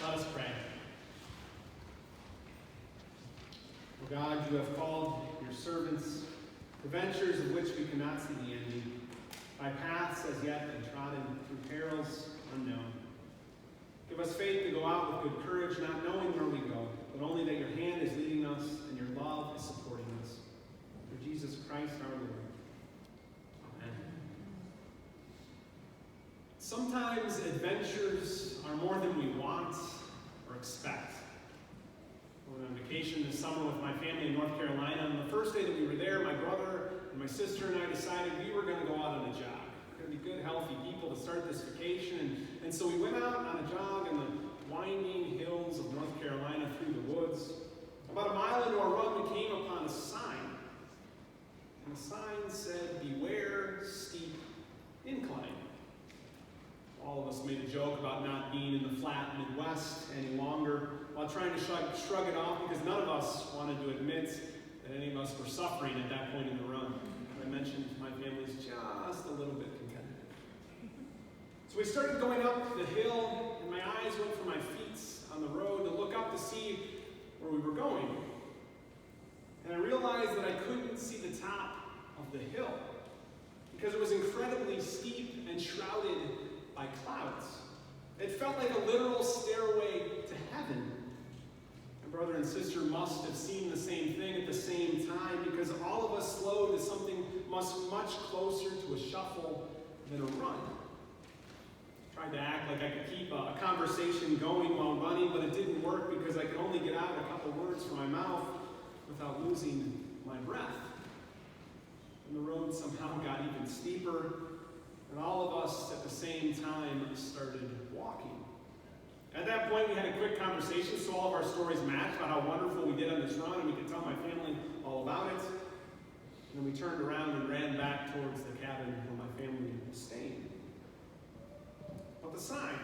Let us pray. O God, you have called your servants to ventures of which we cannot see the ending, by paths as yet untrodden, through perils unknown. Give us faith to go out with good courage, not knowing where we go, but only that your hand is leading us and your love is supporting us. Through Jesus Christ our Lord. Amen. Sometimes adventures are more than we want or expect. I went on vacation this summer with my family in North Carolina, and the first day that we were there, my brother and my sister and I decided we were going to go out on a jog. We're going to be good, healthy people to start this vacation. And so we went out on a jog in the winding hills of North Carolina through the woods. About a mile into our run, we came upon a sign. And the sign said, "Beware steep incline." All of us made a joke about not being in the flat Midwest any longer, while trying to shrug it off because none of us wanted to admit that any of us were suffering at that point in the run. As I mentioned, my family's just a little bit competitive. So we started going up the hill, and my eyes went from my feet on the road to look up to see where we were going. And I realized that I couldn't see the top of the hill because it was incredibly steep and shrouded by clouds. It felt like a literal stairway to heaven. My brother and sister must have seen the same thing at the same time because all of us slowed to something much closer to a shuffle than a run. I tried to act like I could keep a conversation going while running, but it didn't work because I could only get out a couple words from my mouth without losing my breath. And the road somehow got even steeper, and all of us at the same time started walking. At that point, we had a quick conversation, so all of our stories matched about how wonderful we did on this run, and we could tell my family all about it. And then we turned around and ran back towards the cabin where my family was staying. But the sign,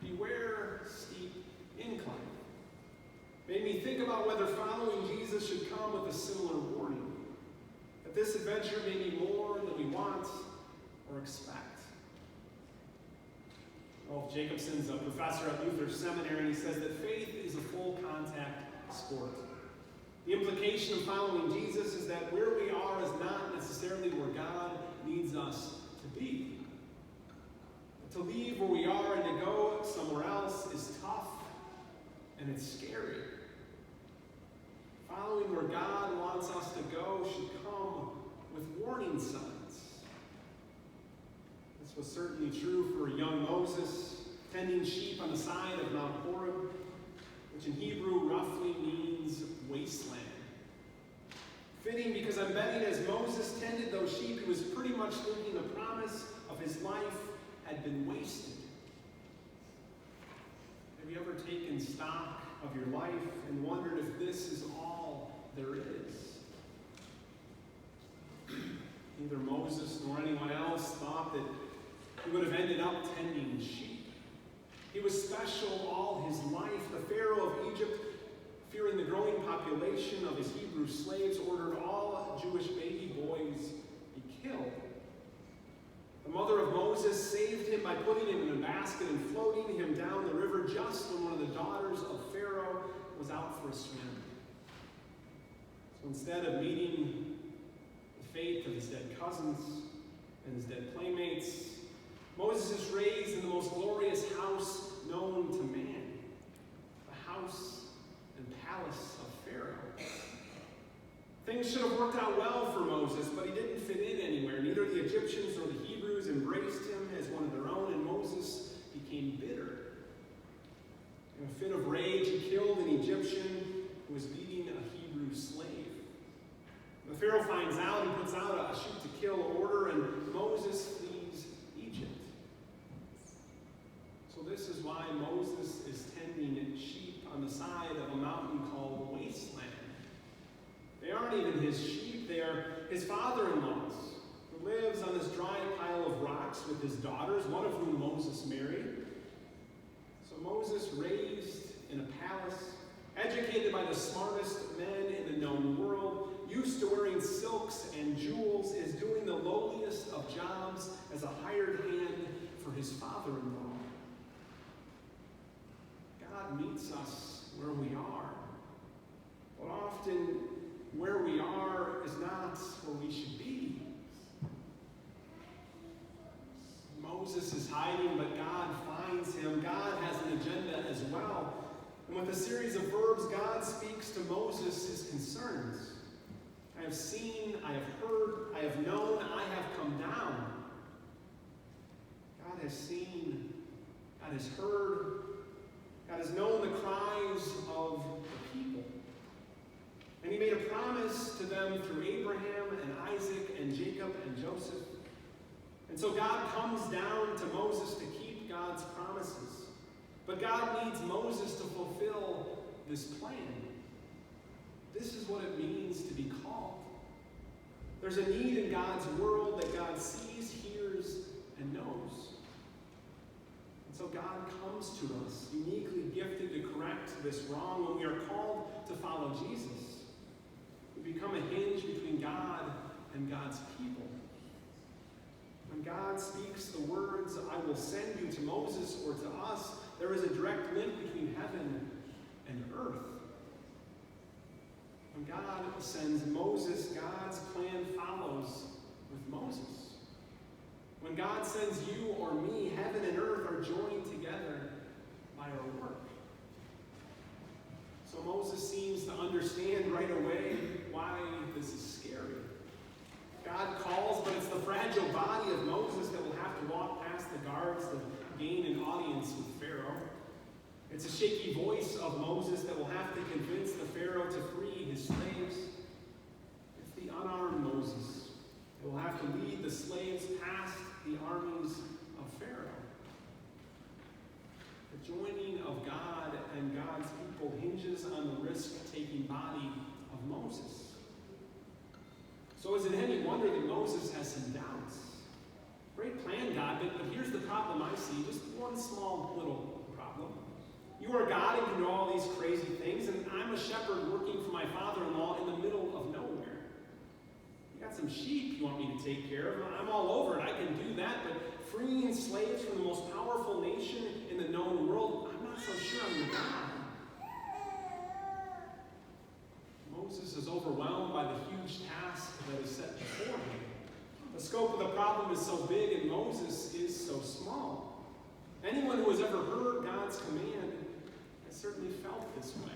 "Beware steep incline," made me think about whether following Jesus should come with a similar warning. That this adventure may be more than we want or expect. Rolf Jacobson's a professor at Luther Seminary, and he says that faith is a full contact sport. The implication of following Jesus is that where we are is not necessarily where God needs us to be. To leave where we are and to go somewhere else is tough and it's scary. Following where God wants us to go should come with warning signs. This was certainly true for young Moses, tending sheep on the side of Mount Horeb, which in Hebrew roughly means wasteland. Fitting because I'm betting as Moses tended those sheep, he was pretty much thinking the promise of his life had been wasted. Have you ever taken stock of your life and wondered if this is all there is? Neither Moses nor anyone else thought that he would have ended up tending sheep. He was special all his life. The Pharaoh of Egypt, fearing the growing population of his Hebrew slaves, ordered all Jewish baby boys be killed. The mother of Moses saved him by putting him in a basket and floating him down the river just when one of the daughters of Pharaoh was out for a swim. So instead of meeting the fate of his dead cousins and his dead playmates, Moses is raised in the most glorious house known to man, the house and palace of Pharaoh. Things should have worked out well for Moses, but he didn't fit in anywhere. Neither the Egyptians nor the Hebrews embraced him as one of their own, and Moses became bitter. In a fit of rage, he killed an Egyptian who was beating a Hebrew slave. The Pharaoh finds out and puts out a shoot-to-kill order, and Moses flees Egypt. So this is why Moses is tending sheep on the side of a mountain called Wasteland. They aren't even his sheep, they are his father-in-law's, who lives on this dry pile of rocks with his daughters, one of whom Moses married. So Moses, raised in a palace, educated by the smartest men in the known world, used to wearing silks and jewels, is doing the lowliest of jobs as a hired hand for his father-in-law. God meets us where we are. But often, where we are is not where we should be. Moses is hiding, but God finds him. God has an agenda as well. And with a series of verbs, God speaks to Moses his concerns. I have seen, I have heard, I have known, I have come down. God has seen, God has heard, God has known the cries of the people. And he made a promise to them through Abraham and Isaac and Jacob and Joseph. And so God comes down to Moses to keep God's promises. But God needs Moses to fulfill this plan. This is what it means to be called. There's a need in God's world that God sees, hears, and knows. And so God comes to us, uniquely gifted to correct this wrong. When we are called to follow Jesus, we become a hinge between God and God's people. When God speaks the words, I will send you to Moses or to us, there is a direct link between heaven and earth. When God sends Moses, God's plan follows with Moses. When God sends you or me, heaven and earth are joined together by our work. So Moses seems to understand right away why this is scary. God calls, but it's the fragile body of Moses that will have to walk past the guards to gain an audience with Pharaoh. It's a shaky voice of Moses that will have to convince the Pharaoh to free his slaves. It's the unarmed Moses that will have to lead the slaves past the armies of Pharaoh. The joining of God and God's people hinges on the risk-taking body of Moses. So is it any wonder that Moses has some doubts? Great plan, God, but here's the problem I see, just one small little problem. You are God and can do all these crazy things, and I'm a shepherd working for my father-in-law in the middle of nowhere. You got some sheep you want me to take care of. I'm all over it. I can do that, but freeing slaves from the most powerful nation in the known world, I'm not so sure I'm the God. Moses is overwhelmed by the huge task that is set before him. The scope of the problem is so big and Moses is so small. Anyone who has ever heard God's command has certainly felt this way.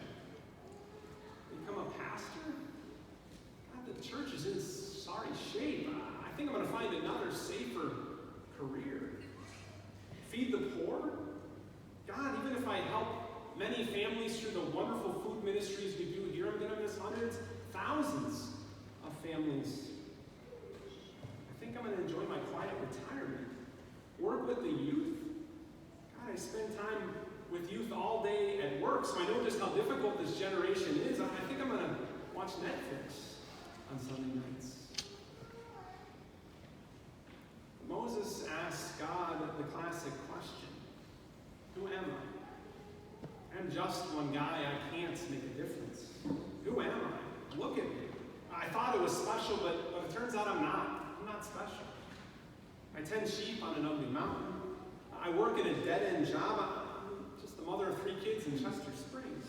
Become a pastor? God, the church is in sorry shape. I think I'm going to find another safer career. Feed the poor? God, even if I help many families through the wonderful food ministries we do here, I'm going to miss hundreds, thousands of families. I think I'm going to enjoy my quiet retirement. Work with the youth. God, I spend time with youth all day at work, so I know just how difficult this generation is. I think I'm going to watch Netflix on Sunday nights. Moses asked God the classic question, who am I? I'm just one guy. I can't make a difference. Who am I? Look at me. I thought it was special, but it turns out I'm not. I'm not special. I tend sheep on an ugly mountain. I work in a dead-end job. I'm just the mother of 3 kids in Chester Springs.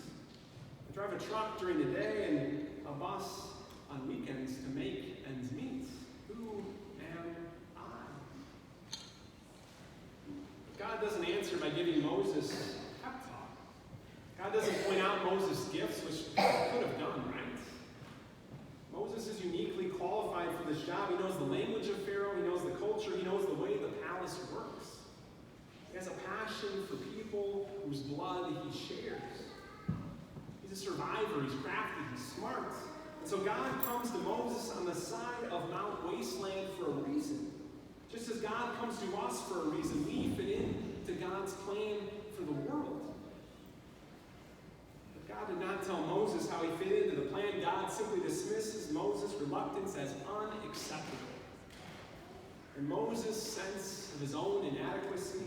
I drive a truck during the day and a bus on weekends to make ends meet. Who am I? God doesn't answer by giving Moses a pep talk. God doesn't point out Moses' gifts, which God could have done, right? Moses is uniquely qualified for this job. He knows the language of Pharaoh. He knows the culture. He knows the way the palace works. He has a passion for people whose blood he shares. He's a survivor. He's crafty. He's smart. And so God comes to Moses on the side of Mount Wasteland for a reason. Just as God comes to us for a reason, we fit into God's plan for the world. God did not tell Moses how he fit into the plan. God simply dismisses Moses' reluctance as unacceptable. And Moses' sense of his own inadequacy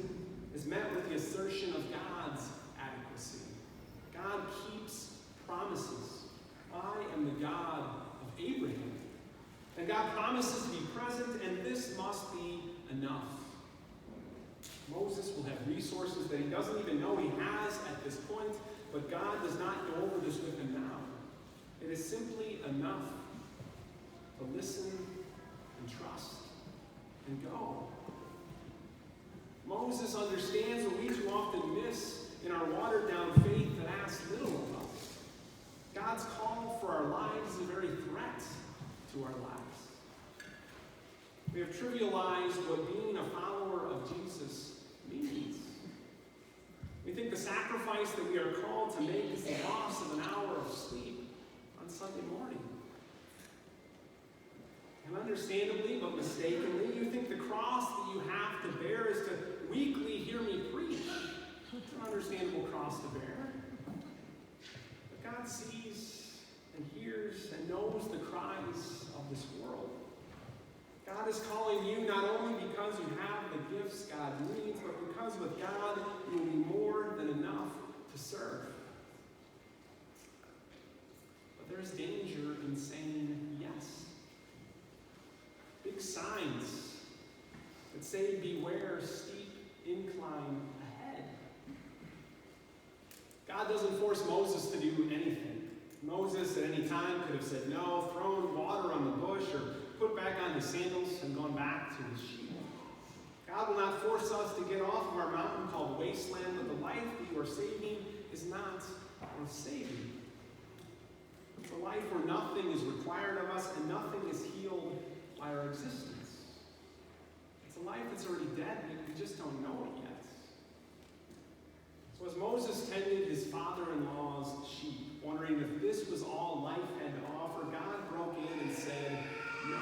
is met with the assertion of God's adequacy. God keeps promises. I am the God of Abraham. And God promises to be present, and this must be enough. Moses will have resources that he doesn't even know he has at this point. but God does not go over this with him now. It is simply enough to listen and trust and go. Moses understands what we too often miss in our watered-down faith that asks little of us. God's call for our lives is a very threat to our lives. We have trivialized what being a follower of Jesus means. We think the sacrifice that we are called to make is the loss of an hour of sleep on Sunday morning. And understandably, but mistakenly, you think the cross that you have to bear is to weekly hear me preach. It's an understandable cross to bear. But God sees and hears and knows the cries of this world. God is calling you not only because you have the gifts God needs, but because with God you will be more than enough to serve. But there's danger in saying yes. Big signs that say, beware, steep incline ahead. God doesn't force Moses to do anything. Moses at any time could have said no, thrown water on the bush, or put back on his sandals and gone back to his sheep. God will not force us to get off of our mountain called wasteland, but the life that you are saving is not worth saving. It's a life where nothing is required of us and nothing is healed by our existence. It's a life that's already dead, we just don't know it yet. So as Moses tended his father-in-law's sheep, wondering if this was all life had to offer, God broke in and said, no.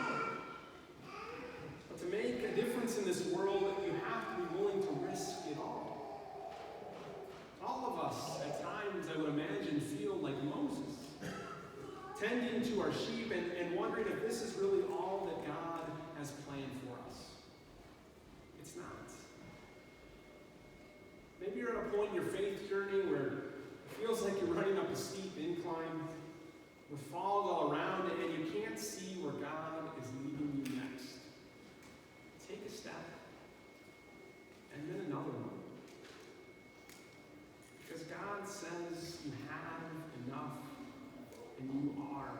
But to make a difference in this world, you have to be willing to risk it all. All of us, at times, I would imagine, feel like Moses, tending to our sheep and wondering if this is really all that God has planned for us. It's not. Maybe you're at a point in your faith journey where it feels like you're running up a steep incline with fog all around and you can't see where God is leading you next. Take a step and then another one. Because God says you have enough and you are